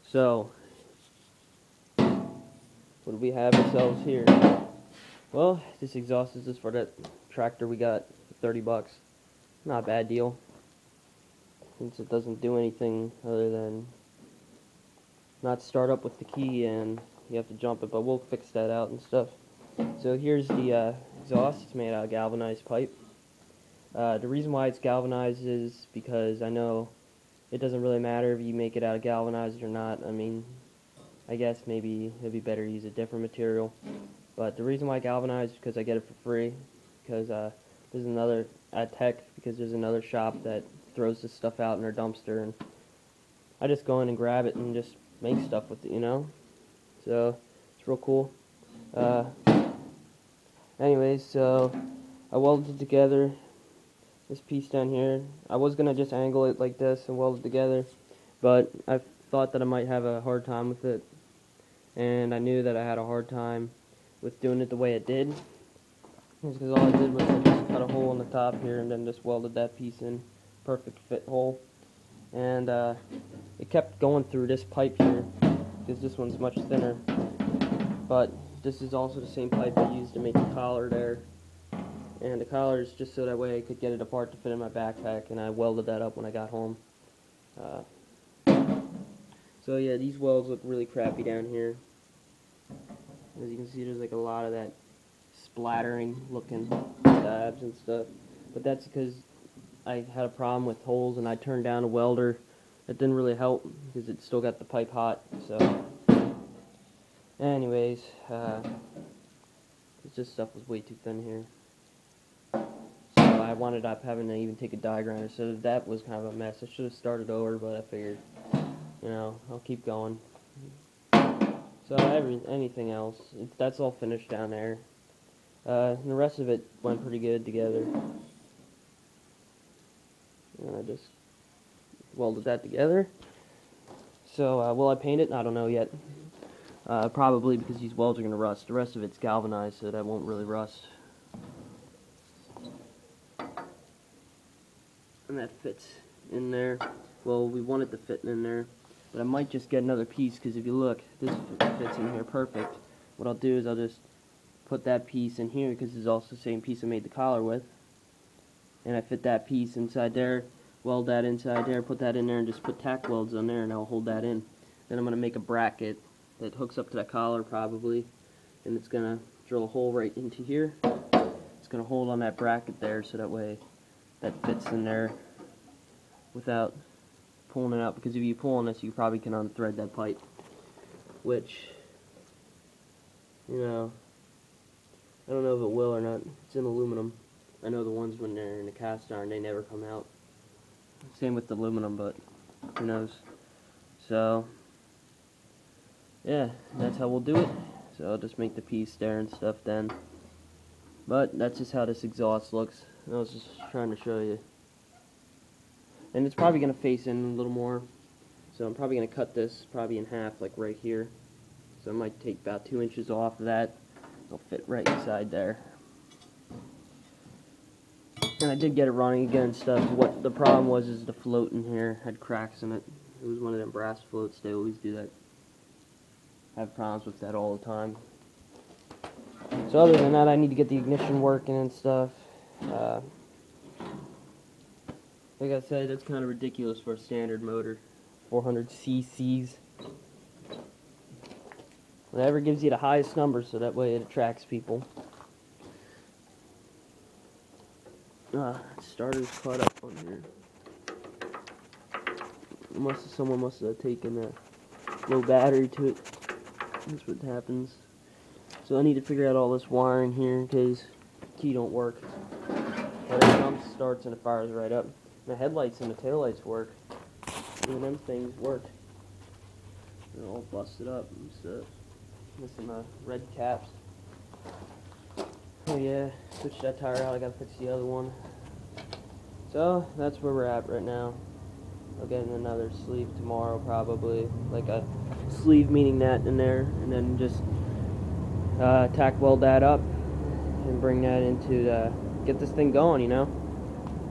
So, what do we have ourselves here? Well, this exhaust is just for that tractor we got for 30 bucks. Not a bad deal, since it doesn't do anything other than not start up with the key and you have to jump it, but we'll fix that out and stuff. So here's the exhaust. It's made out of galvanized pipe. The reason why it's galvanized is because I know it doesn't really matter if you make it out of galvanized or not. I mean, I guess maybe it'd be better to use a different material. But the reason why galvanized is because I get it for free. Because there's another at Tech, because there's another shop that throws this stuff out in their dumpster, and I just go in and grab it and just make stuff with it, you know. So it's real cool. Anyways, so I welded it together. This piece down here, I was gonna just angle it like this and weld it together, but I thought that I might have a hard time with it, and I knew that I had a hard time with doing it the way it did. It's because all I did was I just cut a hole in the top here and then just welded that piece in, perfect fit hole, and it kept going through this pipe here because this one's much thinner, but this is also the same pipe I used to make the collar there. And the collar is just so that way I could get it apart to fit in my backpack, and I welded that up when I got home. So yeah, these welds look really crappy down here. As you can see, there's like a lot of that splattering looking stabs and stuff. But that's because I had a problem with holes and I turned down a welder. That didn't really help because it still got the pipe hot. So anyways, this stuff was way too thin here. I wound up having to even take a die grinder, so that was kind of a mess. I should have started over, but I figured, you know, I'll keep going. So anything else, that's all finished down there. And the rest of it went pretty good together. And I just welded that together. So will I paint it? I don't know yet. Probably, because these welds are going to rust. The rest of it's galvanized, so that won't really rust. And that fits in there. Well, we want it to fit in there, but I might just get another piece, because if you look, this fits in here perfect. What I'll do is I'll just put that piece in here, because it's also the same piece I made the collar with, and I fit that piece inside there, weld that inside there, put that in there, and just put tack welds on there, and I'll hold that in. Then I'm going to make a bracket that hooks up to that collar probably, and it's going to drill a hole right into here. It's going to hold on that bracket there, so that way that fits in there without pulling it out, because if you pull on this you probably can unthread that pipe, which, you know, I don't know if it will or not. It's in aluminum. I know the ones when they're in a cast iron, they never come out. Same with the aluminum, but who knows. So yeah, that's how we'll do it. So I'll just make the piece there and stuff then. But that's just how this exhaust looks. I was just trying to show you. And it's probably going to face in a little more. So I'm probably going to cut this probably in half, like right here. So I might take about 2 inches off of that. It'll fit right inside there. And I did get it running again and stuff. What the problem was is the float in here had cracks in it. It was one of them brass floats. They always do that. I have problems with that all the time. So other than that, I need to get the ignition working and stuff. Like I said, that's kind of ridiculous for a standard motor. 400 cc's. Whatever gives you the highest number, so that way it attracts people. Starter's caught up on here. Someone must have taken a low battery to it. That's what happens. So I need to figure out all this wiring here in case the key don't work. But it comes, starts, and it fires right up. The headlights and the taillights work. Even them things work. They're all busted up and stuff. Missing the red caps. Oh yeah, switch that tire out. I gotta fix the other one. So that's where we're at right now. I'll get another sleeve tomorrow probably. Like a sleeve meaning that in there, and then just tack weld that up and bring that into get this thing going, you know.